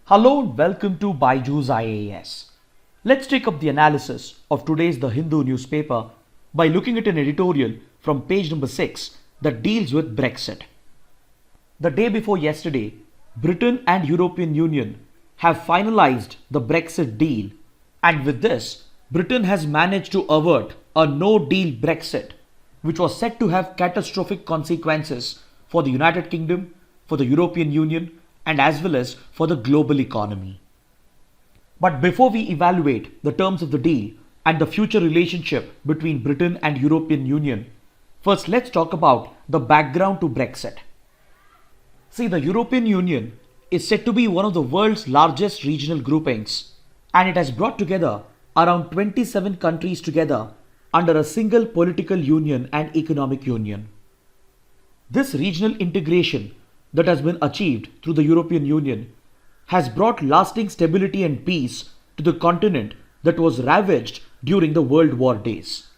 Hello and welcome to Byju's IAS. Let's take up the analysis of today's The Hindu newspaper by looking at an editorial from page number 6 that deals with Brexit. The day before yesterday, Britain and European Union have finalized the Brexit deal, and with this, Britain has managed to avert a no-deal Brexit, which was said to have catastrophic consequences for the United Kingdom, for the European Union, and as well as for the global economy. But before we evaluate the terms of the deal and the future relationship between Britain and European Union, first let's talk about the background to Brexit. See, the European Union is said to be one of the world's largest regional groupings, and it has brought together around 27 countries together under a single political union and economic union. This regional integration that has been achieved through the European Union has brought lasting stability and peace to the continent that was ravaged during the World War days.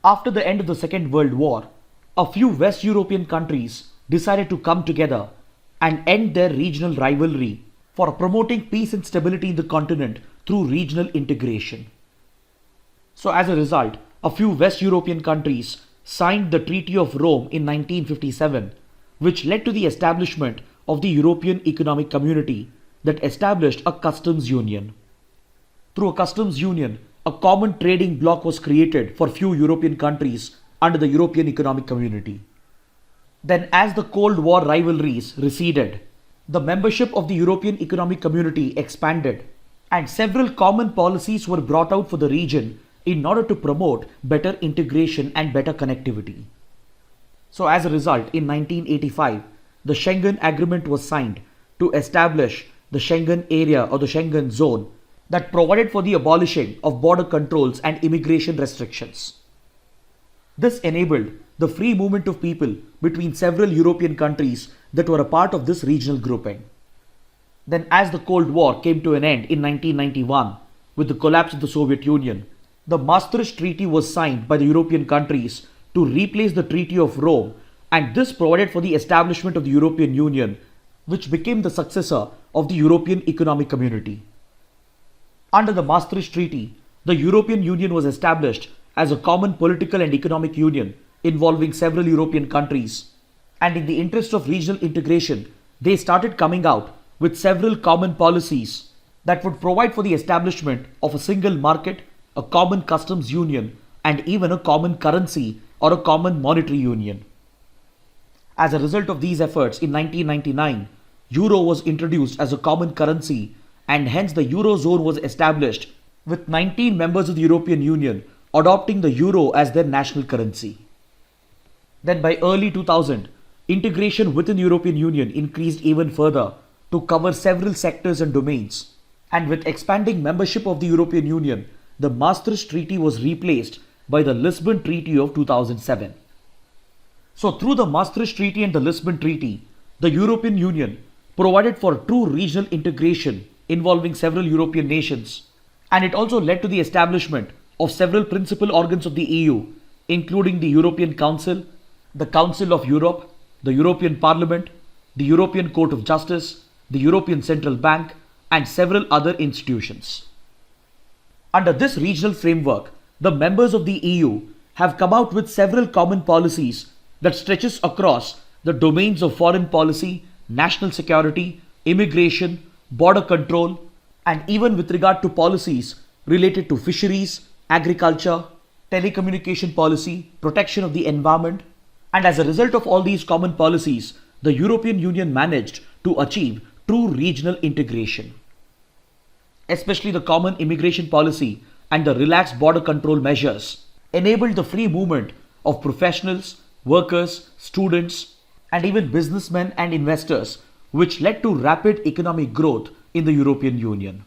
After the end of the Second World War, a few West European countries decided to come together and end their regional rivalry for promoting peace and stability in the continent through regional integration. So as a result, a few West European countries signed the Treaty of Rome in 1957, which led to the establishment of the European Economic Community that established a customs union. Through a customs union, a common trading bloc was created for few European countries under the European Economic Community. Then, as the Cold War rivalries receded, the membership of the European Economic Community expanded, and several common policies were brought out for the region in order to promote better integration and better connectivity. So as a result, in 1985, the Schengen Agreement was signed to establish the Schengen area or the Schengen zone that provided for the abolishing of border controls and immigration restrictions. This enabled the free movement of people between several European countries that were a part of this regional grouping. Then as the Cold War came to an end in 1991 with the collapse of the Soviet Union, the Maastricht Treaty was signed by the European countries to replace the Treaty of Rome, and this provided for the establishment of the European Union, which became the successor of the European Economic Community. Under the Maastricht Treaty, the European Union was established as a common political and economic union involving several European countries, and in the interest of regional integration, they started coming out with several common policies that would provide for the establishment of a single market, a common customs union, and even a common currency or a common monetary union. As a result of these efforts, in 1999, Euro was introduced as a common currency, and hence the Eurozone was established with 19 members of the European Union adopting the Euro as their national currency. Then by early 2000, integration within the European Union increased even further to cover several sectors and domains, and with expanding membership of the European Union, the Maastricht Treaty was replaced by the Lisbon Treaty of 2007. So through the Maastricht Treaty and the Lisbon Treaty, the European Union provided for true regional integration involving several European nations, and it also led to the establishment of several principal organs of the EU, including the European Council, the Council of Europe, the European Parliament, the European Court of Justice, the European Central Bank, and several other institutions. Under this regional framework, the members of the EU have come out with several common policies that stretches across the domains of foreign policy, national security, immigration, border control, and even with regard to policies related to fisheries, agriculture, telecommunication policy, protection of the environment. And as a result of all these common policies, the European Union managed to achieve true regional integration. Especially the common immigration policy and the relaxed border control measures enabled the free movement of professionals, workers, students, and even businessmen and investors, which led to rapid economic growth in the European Union.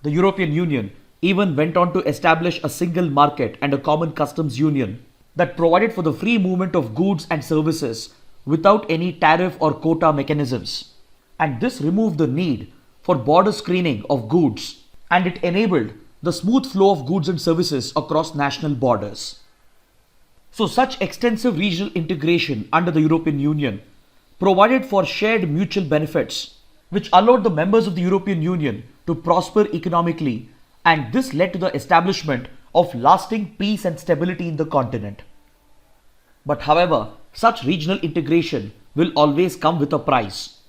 The European Union even went on to establish a single market and a common customs union that provided for the free movement of goods and services without any tariff or quota mechanisms. And this removed the need for border screening of goods, and it enabled the smooth flow of goods and services across national borders. So such extensive regional integration under the European Union provided for shared mutual benefits which allowed the members of the European Union to prosper economically, and this led to the establishment of lasting peace and stability in the continent. But however, such regional integration will always come with a price.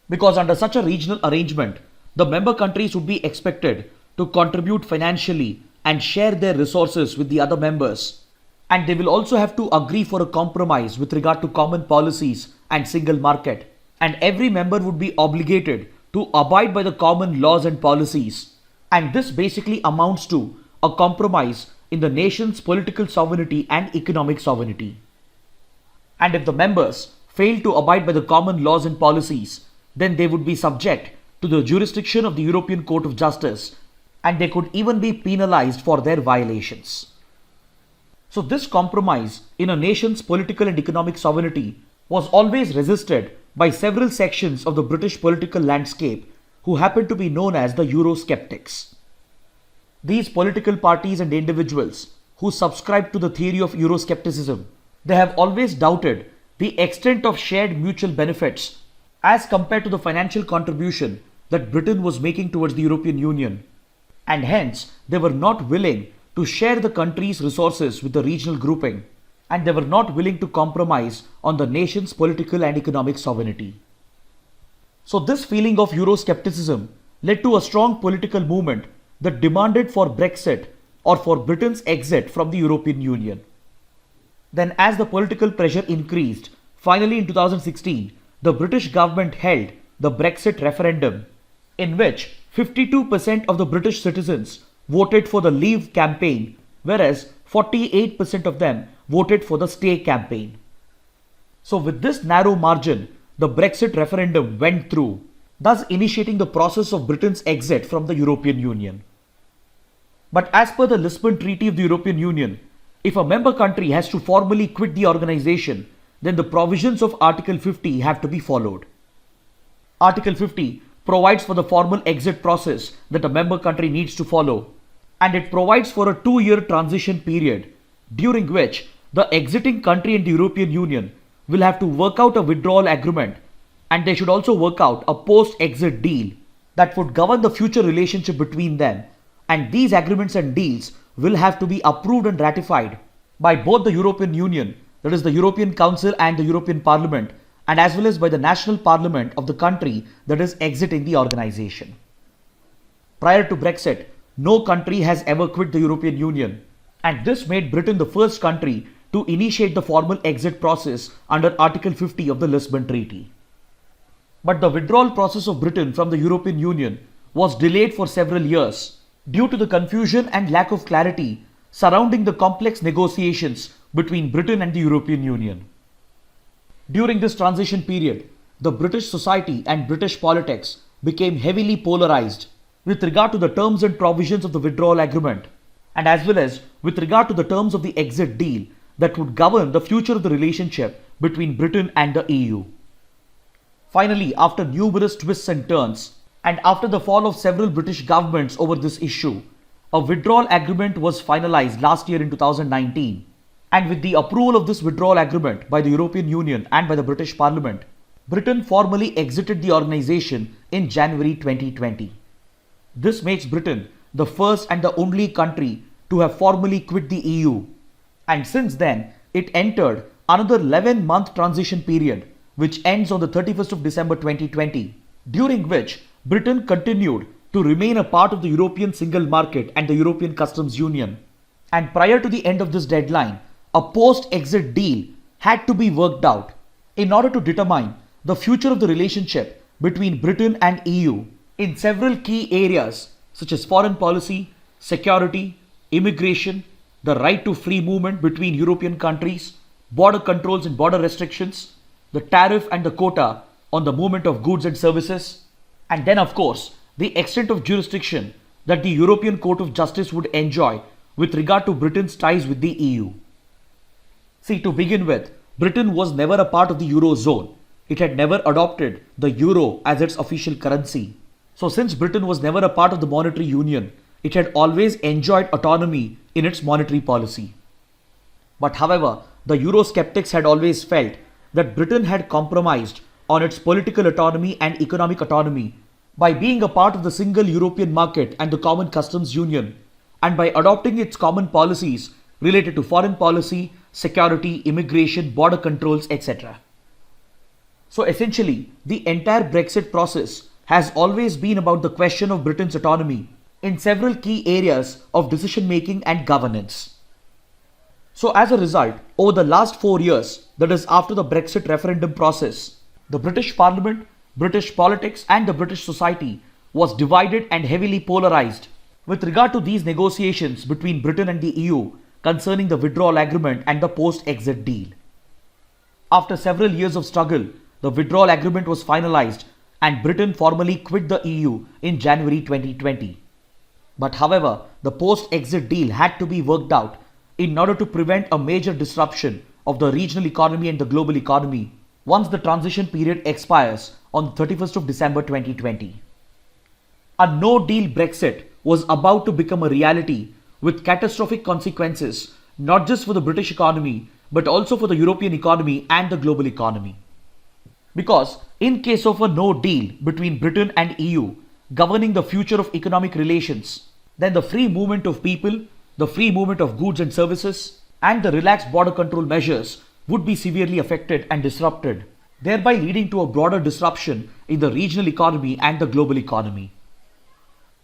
Because under such a regional arrangement, the member countries would be expected to contribute financially and share their resources with the other members. And they will also have to agree for a compromise with regard to common policies and single market. And every member would be obligated to abide by the common laws and policies. And this basically amounts to a compromise in the nation's political sovereignty and economic sovereignty. And if the members fail to abide by the common laws and policies, then they would be subject to the jurisdiction of the European Court of Justice, and they could even be penalized for their violations. So this compromise in a nation's political and economic sovereignty was always resisted by several sections of the British political landscape who happened to be known as the Eurosceptics. These political parties and individuals who subscribe to the theory of Euroscepticism, they have always doubted the extent of shared mutual benefits as compared to the financial contribution that Britain was making towards the European Union, and hence they were not willing to share the country's resources with the regional grouping, and they were not willing to compromise on the nation's political and economic sovereignty. So this feeling of Euroscepticism led to a strong political movement that demanded for Brexit or for Britain's exit from the European Union. Then as the political pressure increased, finally in 2016, the British government held the Brexit referendum, in which 52% of the British citizens voted for the Leave campaign, whereas 48% of them voted for the Stay campaign. So with this narrow margin, the Brexit referendum went through, thus initiating the process of Britain's exit from the European Union. But as per the Lisbon Treaty of the European Union, if a member country has to formally quit the organization, then the provisions of Article 50 have to be followed. Article 50 provides for the formal exit process that a member country needs to follow, and it provides for a 2-year transition period during which the exiting country in the European Union will have to work out a withdrawal agreement, and they should also work out a post-exit deal that would govern the future relationship between them, and these agreements and deals will have to be approved and ratified by both the European Union, that is the European Council and the European Parliament, and as well as by the national parliament of the country that is exiting the organization. Prior to Brexit, no country has ever quit the European Union, and this made Britain the first country to initiate the formal exit process under Article 50 of the Lisbon Treaty. But the withdrawal process of Britain from the European Union was delayed for several years due to the confusion and lack of clarity surrounding the complex negotiations between Britain and the European Union. During this transition period, the British society and British politics became heavily polarized with regard to the terms and provisions of the withdrawal agreement, and as well as with regard to the terms of the exit deal that would govern the future of the relationship between Britain and the EU. Finally, after numerous twists and turns, and after the fall of several British governments over this issue, a withdrawal agreement was finalized last year in 2019. And with the approval of this withdrawal agreement by the European Union and by the British Parliament, Britain formally exited the organization in January 2020. This makes Britain the first and the only country to have formally quit the EU. And since then, it entered another 11-month transition period, which ends on the 31st of December 2020, during which Britain continued to remain a part of the European single market and the European Customs Union. And prior to the end of this deadline, a post-exit deal had to be worked out in order to determine the future of the relationship between Britain and EU in several key areas such as foreign policy, security, immigration, the right to free movement between European countries, border controls and border restrictions, the tariff and the quota on the movement of goods and services, and then of course the extent of jurisdiction that the European Court of Justice would enjoy with regard to Britain's ties with the EU. See, to begin with, Britain was never a part of the Eurozone. It had never adopted the euro as its official currency. So since Britain was never a part of the monetary union, it had always enjoyed autonomy in its monetary policy. But however, the Eurosceptics had always felt that Britain had compromised on its political autonomy and economic autonomy by being a part of the single European market and the common customs union, and by adopting its common policies related to foreign policy, security, immigration, border controls, etc. So essentially, the entire Brexit process has always been about the question of Britain's autonomy in several key areas of decision making and governance. So as a result, over the last 4 years, that is after the Brexit referendum process, the British Parliament, British politics and the British society was divided and heavily polarized with regard to these negotiations between Britain and the EU concerning the withdrawal agreement and the post-exit deal. After several years of struggle, the withdrawal agreement was finalized and Britain formally quit the EU in January 2020. But however, the post-exit deal had to be worked out in order to prevent a major disruption of the regional economy and the global economy once the transition period expires on the 31st of December 2020. A no-deal Brexit was about to become a reality with catastrophic consequences not just for the British economy but also for the European economy and the global economy. Because in case of a no deal between Britain and EU governing the future of economic relations, then the free movement of people, the free movement of goods and services, and the relaxed border control measures would be severely affected and disrupted, thereby leading to a broader disruption in the regional economy and the global economy.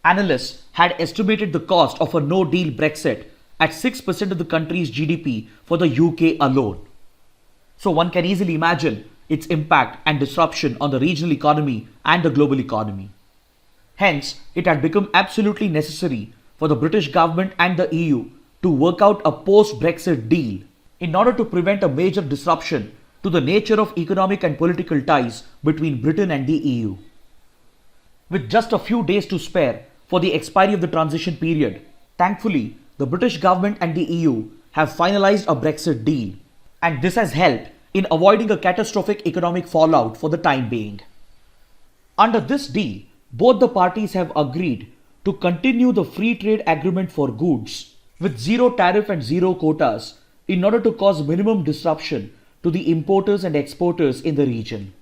Analysts had estimated the cost of a no-deal Brexit at 6% of the country's GDP for the UK alone. So one can easily imagine its impact and disruption on the regional economy and the global economy. Hence, it had become absolutely necessary for the British government and the EU to work out a post-Brexit deal in order to prevent a major disruption to the nature of economic and political ties between Britain and the EU. With just a few days to spare for the expiry of the transition period, thankfully, the British government and the EU have finalized a Brexit deal, and this has helped in avoiding a catastrophic economic fallout for the time being. Under this deal, both the parties have agreed to continue the free trade agreement for goods with zero tariff and zero quotas in order to cause minimum disruption to the importers and exporters in the region.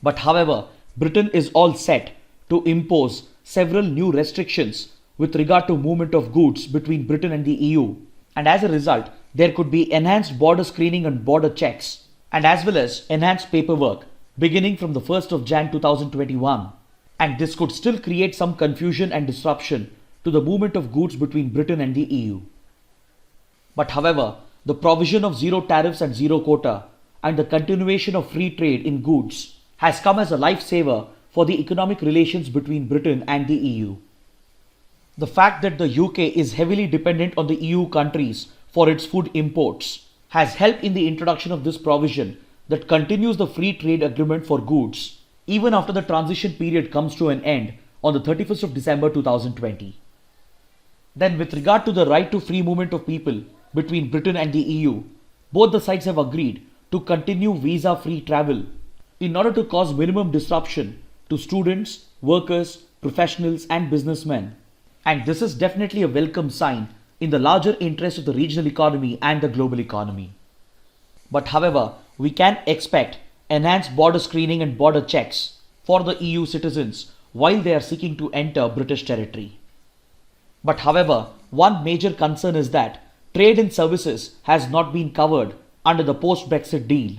But however, Britain is all set to impose several new restrictions with regard to movement of goods between Britain and the EU, and as a result, there could be enhanced border screening and border checks, and as well as enhanced paperwork beginning from the 1st of Jan 2021. And this could still create some confusion and disruption to the movement of goods between Britain and the EU. But however, the provision of zero tariffs and zero quota and the continuation of free trade in goods has come as a lifesaver for the economic relations between Britain and the EU. The fact that the UK is heavily dependent on the EU countries for its food imports has helped in the introduction of this provision that continues the free trade agreement for goods even after the transition period comes to an end on the 31st of December 2020. Then with regard to the right to free movement of people between Britain and the EU, both the sides have agreed to continue visa-free travel in order to cause minimum disruption to students, workers, professionals and businessmen. And this is definitely a welcome sign in the larger interest of the regional economy and the global economy. But however, we can expect enhanced border screening and border checks for the EU citizens while they are seeking to enter British territory. But however, one major concern is that trade in services has not been covered under the post-Brexit deal,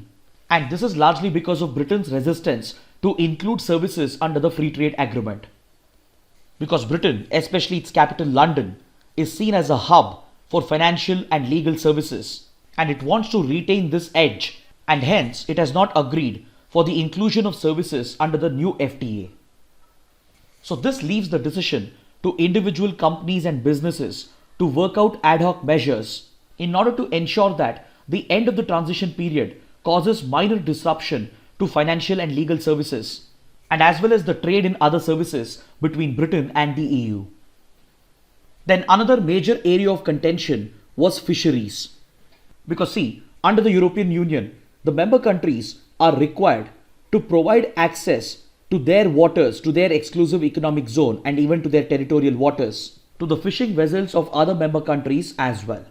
and this is largely because of Britain's resistance to include services under the free trade agreement. Because Britain, especially its capital London, is seen as a hub for financial and legal services, and it wants to retain this edge, and hence it has not agreed for the inclusion of services under the new FTA. So this leaves the decision to individual companies and businesses to work out ad hoc measures in order to ensure that the end of the transition period causes minor disruption to financial and legal services, and as well as the trade in other services between Britain and the EU. Then another major area of contention was fisheries. Because see, under the European Union, the member countries are required to provide access to their waters, to their exclusive economic zone and even to their territorial waters, to the fishing vessels of other member countries as well.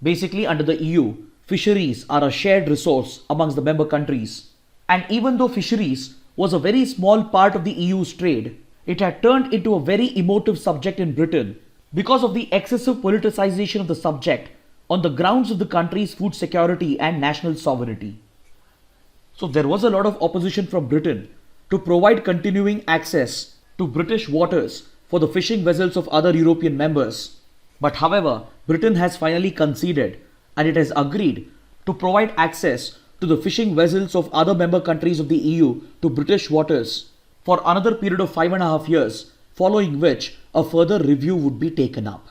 Basically, under the EU, fisheries are a shared resource amongst the member countries, And even though fisheries was a very small part of the EU's trade, it had turned into a very emotive subject in Britain because of the excessive politicization of the subject on the grounds of the country's food security and national sovereignty. So there was a lot of opposition from Britain to provide continuing access to British waters for the fishing vessels of other European members. But however, Britain has finally conceded and it has agreed to provide access to the fishing vessels of other member countries of the EU to British waters for another period of 5.5 years, following which a further review would be taken up.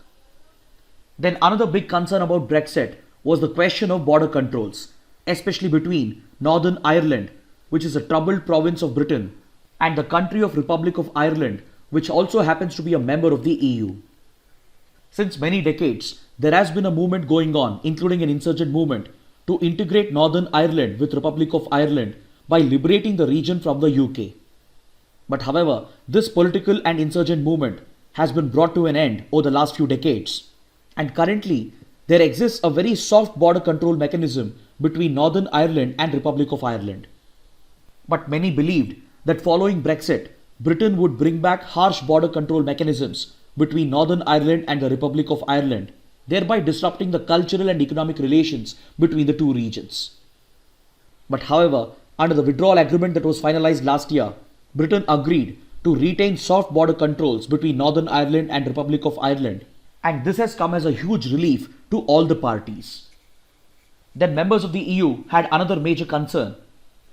Then another big concern about Brexit was the question of border controls, especially between Northern Ireland, which is a troubled province of Britain, and the country of Republic of Ireland, which also happens to be a member of the EU. Since many decades, there has been a movement going on, including an insurgent movement, to integrate Northern Ireland with Republic of Ireland by liberating the region from the UK. But however, this political and insurgent movement has been brought to an end over the last few decades. And currently, there exists a very soft border control mechanism between Northern Ireland and Republic of Ireland. But many believed that following Brexit, Britain would bring back harsh border control mechanisms between Northern Ireland and the Republic of Ireland, thereby disrupting the cultural and economic relations between the two regions. But however, under the withdrawal agreement that was finalized last year, Britain agreed to retain soft border controls between Northern Ireland and Republic of Ireland, and this has come as a huge relief to all the parties. Then members of the EU had another major concern,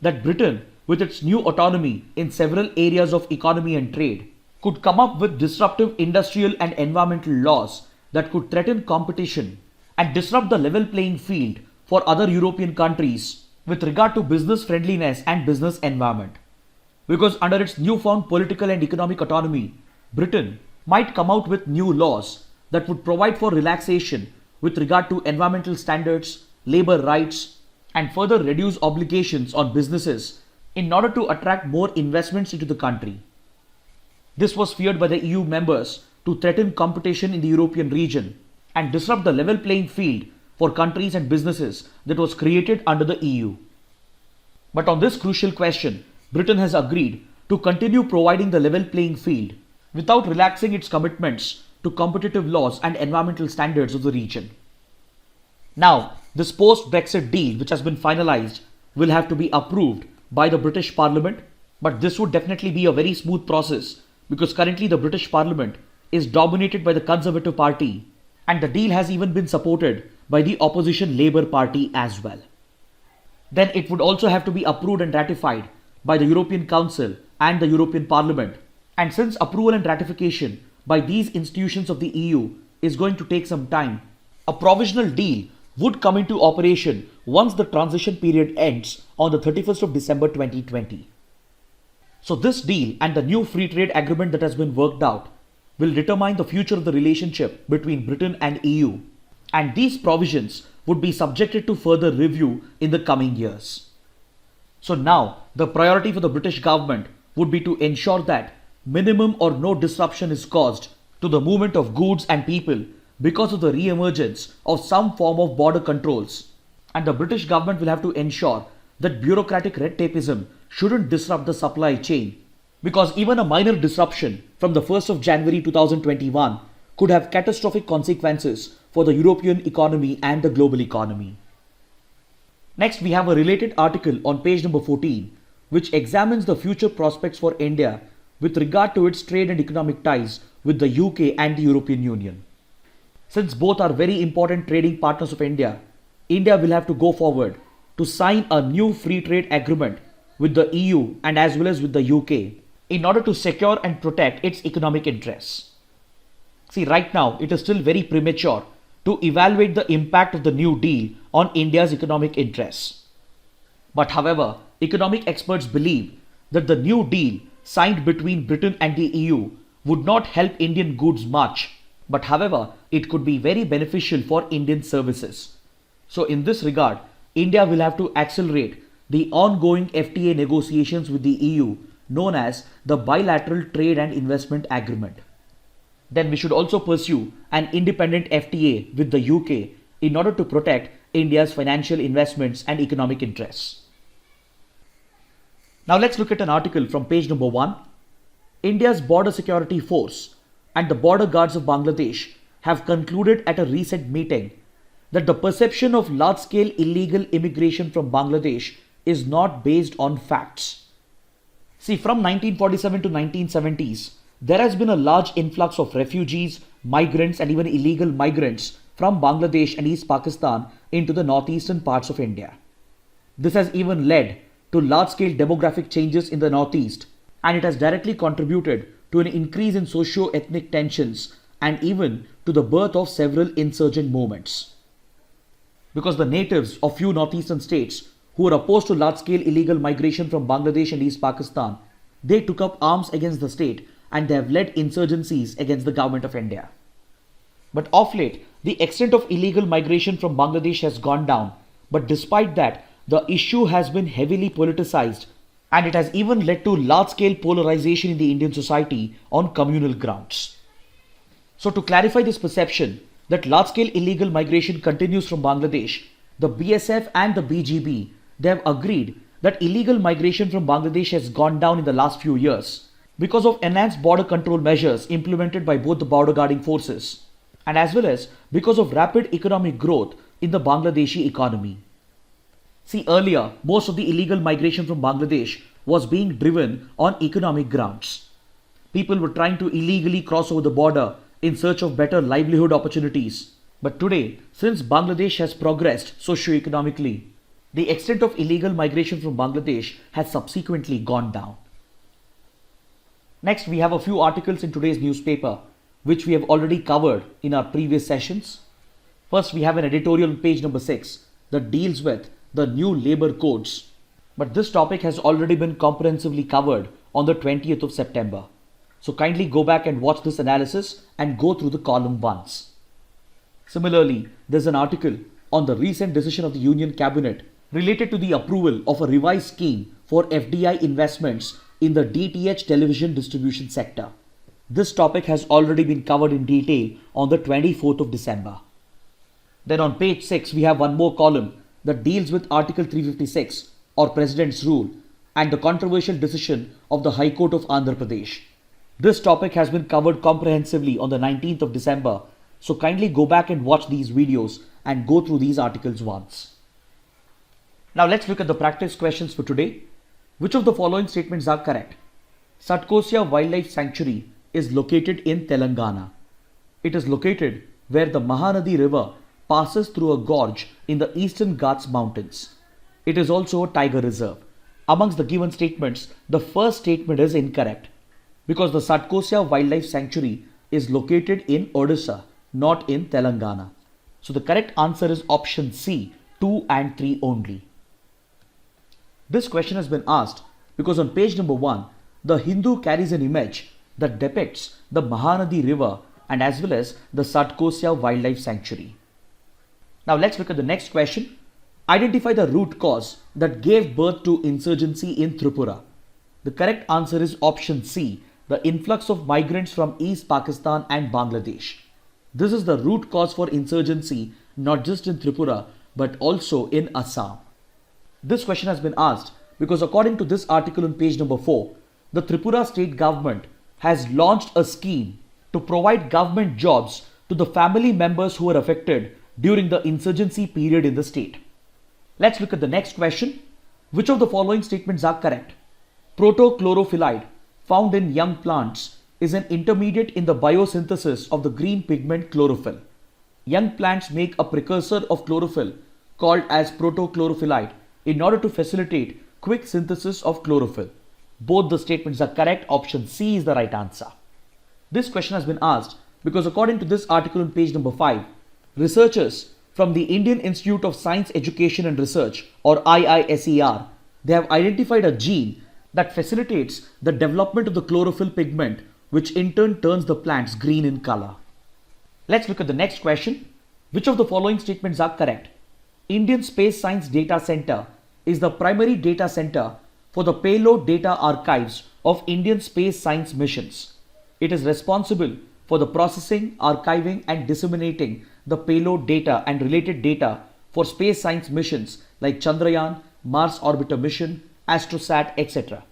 that Britain, with its new autonomy in several areas of economy and trade, could come up with disruptive industrial and environmental laws that could threaten competition and disrupt the level playing field for other European countries with regard to business friendliness and business environment. Because under its newfound political and economic autonomy, Britain might come out with new laws that would provide for relaxation with regard to environmental standards, labor rights, and further reduce obligations on businesses in order to attract more investments into the country. This was feared by the EU members to threaten competition in the European region and disrupt the level playing field for countries and businesses that was created under the EU. But on this crucial question, Britain has agreed to continue providing the level playing field without relaxing its commitments to competitive laws and environmental standards of the region. Now, this post-Brexit deal which has been finalized will have to be approved by the British Parliament, but this would definitely be a very smooth process because currently the British Parliament is dominated by the Conservative Party and the deal has even been supported by the opposition Labour Party as well. Then it would also have to be approved and ratified by the European Council and the European Parliament, and since approval and ratification by these institutions of the EU is going to take some time, a provisional deal would come into operation once the transition period ends on the 31st of December 2020. So this deal and the new free trade agreement that has been worked out will determine the future of the relationship between Britain and EU, and these provisions would be subjected to further review in the coming years. So now the priority for the British government would be to ensure that minimum or no disruption is caused to the movement of goods and people because of the re-emergence of some form of border controls, and the British government will have to ensure that bureaucratic red tapeism shouldn't disrupt the supply chain, because even a minor disruption from the 1st of January 2021 could have catastrophic consequences for the European economy and the global economy. Next, we have a related article on page number 14, which examines the future prospects for India with regard to its trade and economic ties with the UK and the European Union. Since both are very important trading partners of India, India will have to go forward to sign a new free trade agreement with the EU and as well as with the UK in order to secure and protect its economic interests. See, right now it is still very premature to evaluate the impact of the new deal on India's economic interests. But however, economic experts believe that the new deal signed between Britain and the EU would not help Indian goods much, but however, it could be very beneficial for Indian services. So in this regard, India will have to accelerate the ongoing FTA negotiations with the EU known as the Bilateral Trade and Investment Agreement. Then we should also pursue an independent FTA with the UK in order to protect India's financial investments and economic interests. Now let's look at an article from page number 1. India's Border Security Force and the Border Guards of Bangladesh have concluded at a recent meeting that the perception of large-scale illegal immigration from Bangladesh is not based on facts. See, from 1947 to 1970s, there has been a large influx of refugees, migrants and even illegal migrants from Bangladesh and East Pakistan into the northeastern parts of India. This has even led to large-scale demographic changes in the northeast, and it has directly contributed to an increase in socio-ethnic tensions and even to the birth of several insurgent movements. Because the natives of few northeastern states who were opposed to large-scale illegal migration from Bangladesh and East Pakistan, they took up arms against the state and they have led insurgencies against the government of India. But of late, the extent of illegal migration from Bangladesh has gone down, but despite that, the issue has been heavily politicized and it has even led to large-scale polarization in the Indian society on communal grounds. So to clarify this perception that large-scale illegal migration continues from Bangladesh, the BSF and the BGB, they have agreed that illegal migration from Bangladesh has gone down in the last few years because of enhanced border control measures implemented by both the border guarding forces and as well as because of rapid economic growth in the Bangladeshi economy. See, earlier, most of the illegal migration from Bangladesh was being driven on economic grounds. People were trying to illegally cross over the border in search of better livelihood opportunities. But today, since Bangladesh has progressed socio-economically, the extent of illegal migration from Bangladesh has subsequently gone down. Next, we have a few articles in today's newspaper, which we have already covered in our previous sessions. First, we have an editorial on page number 6 that deals with the new labor codes. But this topic has already been comprehensively covered on the 20th of September. So kindly go back and watch this analysis and go through the column once. Similarly, there's an article on the recent decision of the Union Cabinet related to the approval of a revised scheme for FDI investments in the DTH television distribution sector. This topic has already been covered in detail on the 24th of December. Then on page 6, we have one more column that deals with Article 356 or President's Rule and the controversial decision of the High Court of Andhra Pradesh. This topic has been covered comprehensively on the 19th of December, so kindly go back and watch these videos and go through these articles once. Now let's look at the practice questions for today. Which of the following statements are correct? Satkosya Wildlife Sanctuary is located in Telangana. It is located where the Mahanadi River passes through a gorge in the Eastern Ghats Mountains. It is also a tiger reserve. Amongst the given statements, the first statement is incorrect because the Satkosya Wildlife Sanctuary is located in Odisha, not in Telangana. So the correct answer is option C, 2 and 3 only. This question has been asked because on page number 1, the Hindu carries an image that depicts the Mahanadi River and as well as the Satkosya Wildlife Sanctuary. Now let's look at the next question. Identify the root cause that gave birth to insurgency in Tripura. The correct answer is option C, the influx of migrants from East Pakistan and Bangladesh. This is the root cause for insurgency not just in Tripura but also in Assam. This question has been asked because according to this article on page number 4, the Tripura state government has launched a scheme to provide government jobs to the family members who were affected during the insurgency period in the state. Let's look at the next question. Which of the following statements are correct? Protochlorophyllite found in young plants is an intermediate in the biosynthesis of the green pigment chlorophyll. Young plants make a precursor of chlorophyll called as protochlorophyllite in order to facilitate quick synthesis of chlorophyll. Both the statements are correct. Option C is the right answer. This question has been asked because according to this article on page number 5, researchers from the Indian Institute of Science Education and Research or IISER, they have identified a gene that facilitates the development of the chlorophyll pigment, which in turn turns the plants green in color. Let's look at the next question. Which of the following statements are correct? Indian Space Science Data Center is the primary data center for the payload data archives of Indian space science missions. It is responsible for the processing, archiving and disseminating the payload data and related data for space science missions like Chandrayaan, Mars Orbiter mission Astrosat, etc.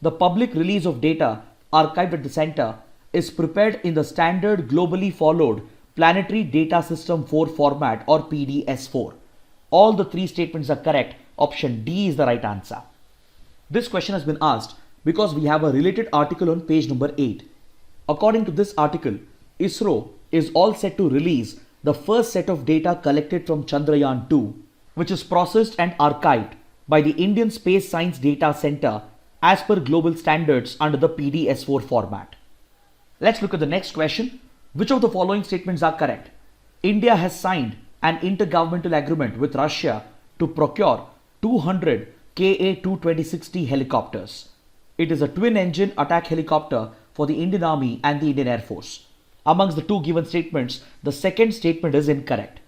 The public release of data archived at the center is prepared in the standard globally followed Planetary Data System 4 format or PDS4. All the three statements are correct. Option D is the right answer. This question has been asked because we have a related article on page number 8. According to this article, ISRO is all set to release the first set of data collected from Chandrayaan-2, which is processed and archived by the Indian Space Science Data Center as per global standards under the PDS4 format. Let's look at the next question. Which of the following statements are correct? India has signed an intergovernmental agreement with Russia to procure 200 Ka-220-60 helicopters. It is a twin-engine attack helicopter for the Indian Army and the Indian Air Force. Amongst the two given statements, the second statement is incorrect.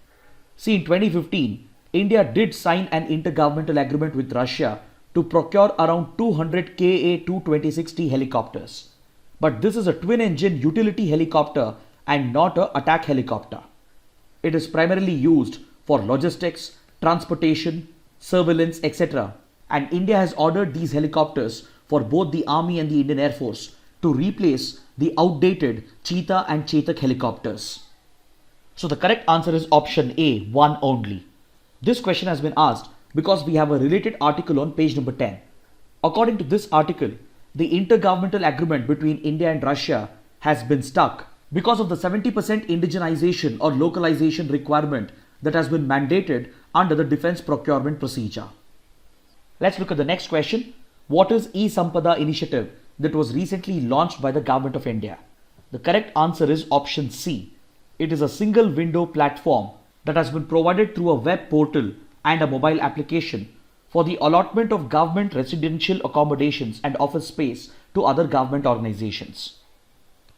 See, in 2015, India did sign an intergovernmental agreement with Russia to procure around 200 Ka-220-60 helicopters. But this is a twin-engine utility helicopter and not an attack helicopter. It is primarily used for logistics, transportation, surveillance, etc. And India has ordered these helicopters for both the Army and the Indian Air Force to replace the outdated Cheetah and Chetak helicopters. So the correct answer is option A, 1 only. This question has been asked because we have a related article on page number 10. According to this article, the intergovernmental agreement between India and Russia has been stuck because of the 70% indigenization or localization requirement that has been mandated under the defense procurement procedure. Let's look at the next question. What is E-Sampada initiative that was recently launched by the Government of India? The correct answer is option C. It is a single window platform that has been provided through a web portal and a mobile application for the allotment of government residential accommodations and office space to other government organizations.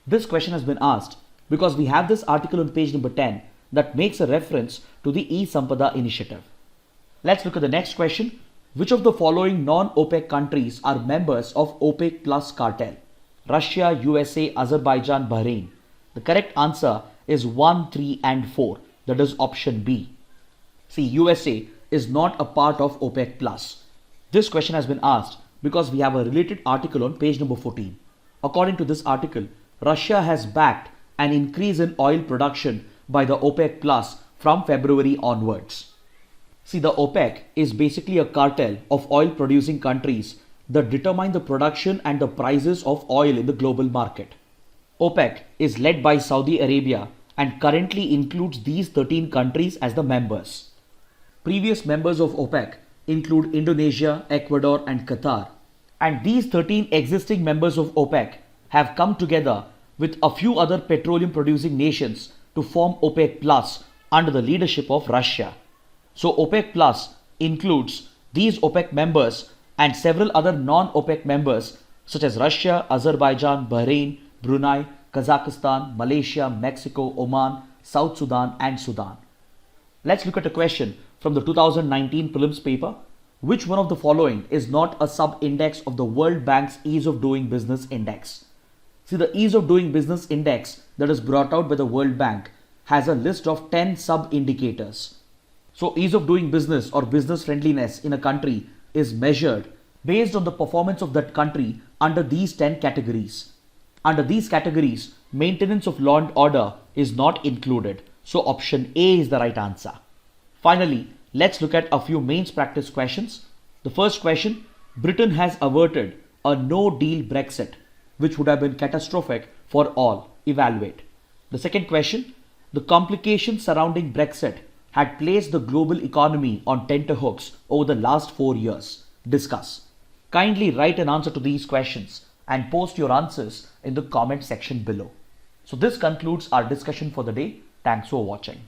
This question has been asked because we have this article on page number 10 that makes a reference to the E-Sampada initiative. Let's look at the next question. Which of the following non-OPEC countries are members of OPEC Plus cartel? Russia, USA, Azerbaijan, Bahrain. The correct answer is 1, 3 and 4. That is option B. See, USA is not a part of OPEC Plus. This question has been asked because we have a related article on page number 14. According to this article, Russia has backed an increase in oil production by the OPEC Plus from February onwards. See, the OPEC is basically a cartel of oil producing countries that determine the production and the prices of oil in the global market. OPEC is led by Saudi Arabia and currently includes these 13 countries as the members. Previous members of OPEC include Indonesia, Ecuador and Qatar. And these 13 existing members of OPEC have come together with a few other petroleum producing nations to form OPEC Plus under the leadership of Russia. So OPEC Plus includes these OPEC members and several other non-OPEC members such as Russia, Azerbaijan, Bahrain, Brunei, Kazakhstan, Malaysia, Mexico, Oman, South Sudan and Sudan. Let's look at a question from the 2019 prelims paper. Which one of the following is not a sub-index of the World Bank's Ease of Doing Business Index? See, the Ease of Doing Business Index that is brought out by the World Bank has a list of 10 sub-indicators. So ease of doing business or business friendliness in a country is measured based on the performance of that country under these 10 categories. Under these categories, maintenance of law and order is not included. So option A is the right answer. Finally, let's look at a few mains practice questions. The first question, Britain has averted a no-deal Brexit, which would have been catastrophic for all. Evaluate. The second question, the complications surrounding Brexit had placed the global economy on tenterhooks over the last 4 years. Discuss. Kindly write an answer to these questions and post your answers in the comment section below. So this concludes our discussion for the day. Thanks for watching.